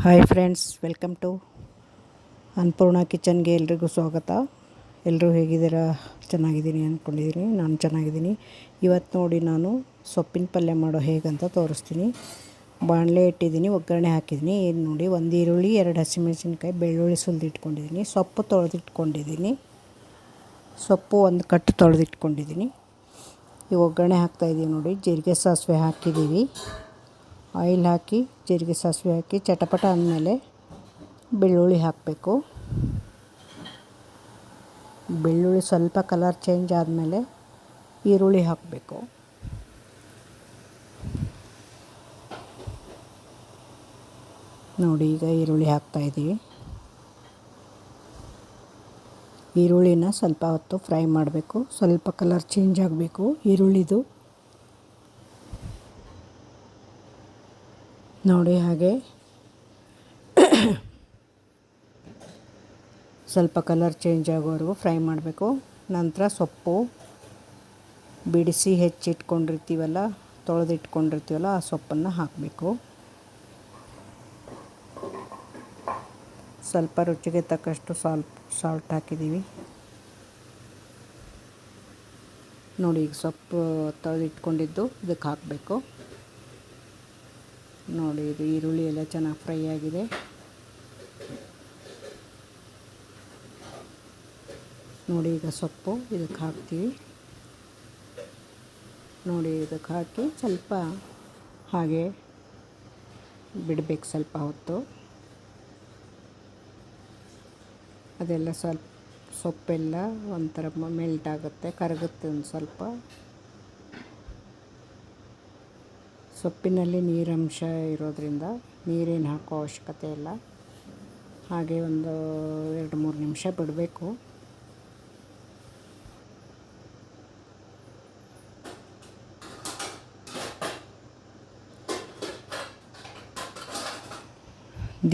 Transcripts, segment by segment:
Hi friends, welcome to Annapurna ಕಿಚನ್ಗೆ ಎಲ್ರಿಗೂ ಸ್ವಾಗತ. ಎಲ್ಲರೂ ಹೇಗಿದ್ದೀರಾ? ಚೆನ್ನಾಗಿದ್ದೀನಿ ಅಂದ್ಕೊಂಡಿದ್ದೀನಿ. ನಾನು ಚೆನ್ನಾಗಿದ್ದೀನಿ. ಇವತ್ತು ನೋಡಿ ನಾನು ಸೊಪ್ಪಿನ ಪಲ್ಯ ಮಾಡೋ ಹೇಗಂತ ತೋರಿಸ್ತೀನಿ. ಬಾಣಲೆ ಇಟ್ಟಿದ್ದೀನಿ, ಒಗ್ಗರಣೆ ಹಾಕಿದ್ದೀನಿ. ಏನು ನೋಡಿ, ಒಂದು ಈರುಳ್ಳಿ, 2 ಹಸಿಮೆಣಸಿನ್ಕಾಯಿ, ಬೆಳ್ಳುಳ್ಳಿ ಸುಲಿದಿಟ್ಕೊಂಡಿದ್ದೀನಿ, ಸೊಪ್ಪು ತೊಳೆದಿಟ್ಕೊಂಡಿದ್ದೀನಿ, ಸೊಪ್ಪು ಒಂದು ಕಟ್ಟು ತೊಳೆದಿಟ್ಕೊಂಡಿದ್ದೀನಿ. ಈ ಒಗ್ಗರಣೆ ಹಾಕ್ತಾಯಿದ್ದೀವಿ ನೋಡಿ. ಜೀರಿಗೆ ಸಾಸಿವೆ ಹಾಕಿದ್ದೀವಿ. ಆಯಿಲ್ ಹಾಕಿ ಜೀರಿಗೆ ಸಾಸಿವೆ ಹಾಕಿ ಚಟಪಟ ಅಂದಮೇಲೆ ಬೆಳ್ಳುಳ್ಳಿ ಹಾಕಬೇಕು. ಬೆಳ್ಳುಳ್ಳಿ ಸ್ವಲ್ಪ ಕಲರ್ ಚೇಂಜ್ ಆದಮೇಲೆ ಈರುಳ್ಳಿ ಹಾಕಬೇಕು. ನೋಡಿ, ಈಗ ಈರುಳ್ಳಿ ಹಾಕ್ತಾಯಿದ್ದೀವಿ. ಈರುಳ್ಳಿನ ಸ್ವಲ್ಪ ಹೊತ್ತು ಫ್ರೈ ಮಾಡಬೇಕು. ಸ್ವಲ್ಪ ಕಲರ್ ಚೇಂಜ್ ಆಗಬೇಕು ಈರುಳ್ಳಿದು. ನೋಡಿ, ಹಾಗೆ ಸ್ವಲ್ಪ ಕಲರ್ ಚೇಂಜ್ ಆಗೋವರೆಗೂ ಫ್ರೈ ಮಾಡಬೇಕು. ನಂತರ ಸೊಪ್ಪು ಬಿಡಿಸಿ ಹೆಚ್ಚಿಟ್ಕೊಂಡಿರ್ತೀವಲ್ಲ, ತೊಳೆದಿಟ್ಕೊಂಡಿರ್ತೀವಲ್ಲ, ಆ ಸೊಪ್ಪನ್ನು ಹಾಕಬೇಕು. ಸ್ವಲ್ಪ ರುಚಿಗೆ ತಕ್ಕಷ್ಟು ಸಾಲ್ಟ್ ಹಾಕಿದ್ದೀವಿ. ನೋಡಿ, ಈಗ ಸೊಪ್ಪು ತೊಳೆದಿಟ್ಕೊಂಡಿದ್ದು ಇದಕ್ಕೆ ಹಾಕಬೇಕು. ನೋಡಿ, ಇದು ಈರುಳ್ಳಿ ಎಲ್ಲ ಚೆನ್ನಾಗಿ ಫ್ರೈ ಆಗಿದೆ. ನೋಡಿ, ಈಗ ಸೊಪ್ಪು ಇದಕ್ಕೆ ಹಾಕ್ತೀವಿ. ನೋಡಿ, ಇದಕ್ಕೆ ಹಾಕಿ ಸ್ವಲ್ಪ ಹಾಗೆ ಬಿಡಬೇಕು. ಸ್ವಲ್ಪ ಹೊತ್ತು ಅದೆಲ್ಲ ಸ್ವಲ್ಪ ಸೊಪ್ಪೆಲ್ಲ ಒಂಥರ ಮೆಲ್ಟ್ ಆಗುತ್ತೆ, ಕರಗುತ್ತೆ. ಒಂದು ಸ್ವಲ್ಪ ಸೊಪ್ಪಿನಲ್ಲಿ ನೀರಂಶ ಇರೋದರಿಂದ ನೀರೇನು ಹಾಕೋ ಅವಶ್ಯಕತೆ ಇಲ್ಲ. ಹಾಗೆ ಒಂದು 2-3 ನಿಮಿಷ ಬಿಡಬೇಕು.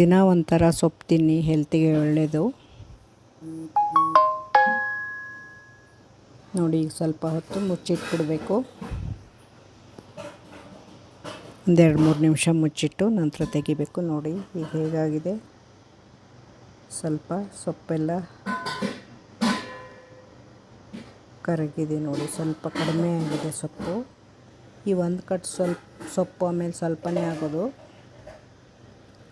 ದಿನ ಒಂಥರ ಸೊಪ್ಪು ತಿನ್ನಿ, ಹೆಲ್ತಿಗೆ ಒಳ್ಳೆಯದು. ನೋಡಿ, ಈಗ ಸ್ವಲ್ಪ ಹೊತ್ತು ಮುಚ್ಚಿಟ್ಬಿಡಬೇಕು. ಒಂದು 2-3 ನಿಮಿಷ ಮುಚ್ಚಿಟ್ಟು ನಂತರ ತೆಗಿಬೇಕು. ನೋಡಿ, ಈಗ ಹೇಗಾಗಿದೆ. ಸ್ವಲ್ಪ ಸೊಪ್ಪೆಲ್ಲ ಕರಗಿದೆ. ನೋಡಿ, ಸ್ವಲ್ಪ ಕಡಿಮೆ ಆಗಿದೆ ಸೊಪ್ಪು. ಈ ಒಂದು ಕಟ್ ಸೊಪ್ಪು ಆಮೇಲೆ ಸ್ವಲ್ಪನೇ ಆಗೋದು.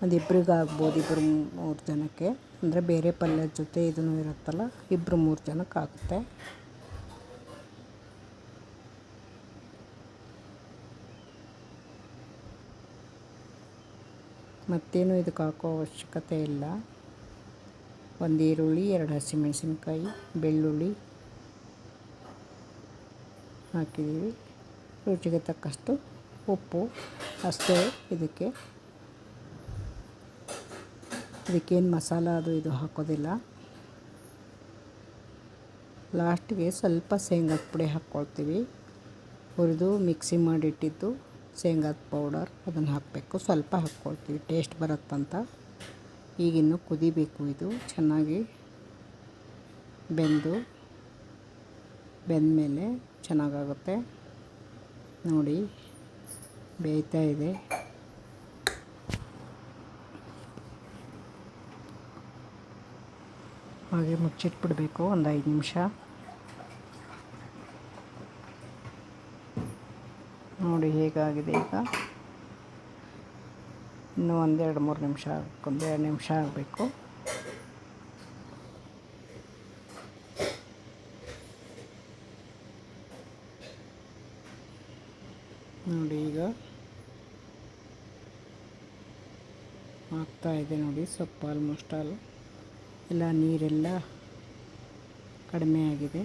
ಒಂದು ಇಬ್ಬರಿಗೆ ಆಗ್ಬೋದು, 2-3 ಜನಕ್ಕೆ. ಅಂದರೆ ಬೇರೆ ಪಲ್ಯದ ಜೊತೆ ಇದನ್ನು ಇರುತ್ತಲ್ಲ, 2-3 ಜನಕ್ಕೆ ಆಗುತ್ತೆ. ಮತ್ತೇನು ಇದಕ್ಕೆ ಹಾಕೋ ಅವಶ್ಯಕತೆ ಇಲ್ಲ. ಒಂದು ಈರುಳ್ಳಿ, 2 ಹಸಿಮೆಣಸಿನ್ಕಾಯಿ, ಬೆಳ್ಳುಳ್ಳಿ ಹಾಕಿದ್ದೀವಿ. ರುಚಿಗೆ ತಕ್ಕಷ್ಟು ಉಪ್ಪು ಅಷ್ಟೇ. ಇದಕ್ಕೇನು ಮಸಾಲ ಇದು ಹಾಕೋದಿಲ್ಲ. ಲಾಸ್ಟಿಗೆ ಸ್ವಲ್ಪ ಶೇಂಗಾದ ಪುಡಿ ಹಾಕ್ಕೊಳ್ತೀವಿ. ಹುರಿದು ಮಿಕ್ಸಿ ಮಾಡಿಟ್ಟಿದ್ದು ಶೇಂಗಾದ ಪೌಡರ್, ಅದನ್ನು ಹಾಕಬೇಕು. ಸ್ವಲ್ಪ ಹಾಕ್ಕೊಳ್ತೀವಿ, ಟೇಸ್ಟ್ ಬರುತ್ತಂತ. ಈಗಿನ್ನೂ ಕುದಿಬೇಕು. ಇದು ಚೆನ್ನಾಗಿ ಬೆಂದಮೇಲೆ ಚೆನ್ನಾಗಾಗುತ್ತೆ. ನೋಡಿ, ಬೇಯ್ತಾ ಇದೆ. ಹಾಗೆ ಮುಚ್ಚಿಟ್ಬಿಡಬೇಕು ಒಂದು 5 ನಿಮಿಷ. ನೋಡಿ, ಹೇಗಾಗಿದೆ. ಈಗ ಇನ್ನೂ 1-2-3 ನಿಮಿಷ, 1-2 ನಿಮಿಷ ಆಗಬೇಕು. ನೋಡಿ, ಈಗ ಆಗ್ತಾಯಿದೆ. ನೋಡಿ, ಸೊಪ್ಪು ಆಲ್ಮೋಸ್ಟ್ ಎಲ್ಲ ನೀರೆಲ್ಲ ಕಡಿಮೆ ಆಗಿದೆ.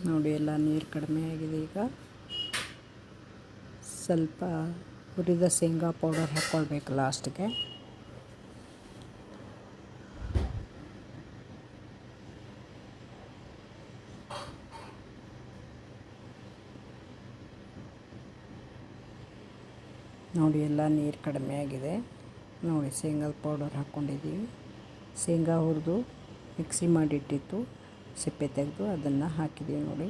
ನೋಡಿ, ಎಲ್ಲ ನೀರು ಕಡಿಮೆ ಆಗಿದೆ. ಈಗ ಸ್ವಲ್ಪ ಹುರಿದ ಶೇಂಗಾ ಪೌಡರ್ ಹಾಕ್ಕೊಳ್ಬೇಕು ಲಾಸ್ಟ್ಗೆ. ನೋಡಿ, ಎಲ್ಲ ನೀರು ಕಡಿಮೆ ಆಗಿದೆ. ನೋಡಿ, ಶೇಂಗಾದ ಪೌಡರ್ ಹಾಕ್ಕೊಂಡಿದ್ದೀವಿ. ಶೇಂಗಾ ಹುರಿದು ಮಿಕ್ಸಿ ಮಾಡಿಟ್ಟಿತ್ತು, ಸಿಪ್ಪೆ ತೆಗೆದು ಅದನ್ನು ಹಾಕಿದ್ದೀವಿ ನೋಡಿ.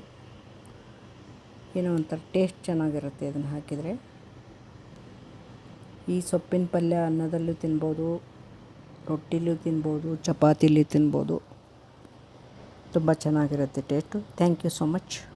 ಏನೋ ಒಂಥರ ಟೇಸ್ಟ್ ಚೆನ್ನಾಗಿರುತ್ತೆ ಅದನ್ನು ಹಾಕಿದರೆ. ಈ ಸೊಪ್ಪಿನ ಪಲ್ಯ ಅನ್ನದಲ್ಲೂ ತಿನ್ಬೋದು, ರೊಟ್ಟಿಲೂ ತಿನ್ಬೋದು, ಚಪಾತಿಲಿ ತಿನ್ಬೋದು. ತುಂಬ ಚೆನ್ನಾಗಿರುತ್ತೆ taste. Thank you so much.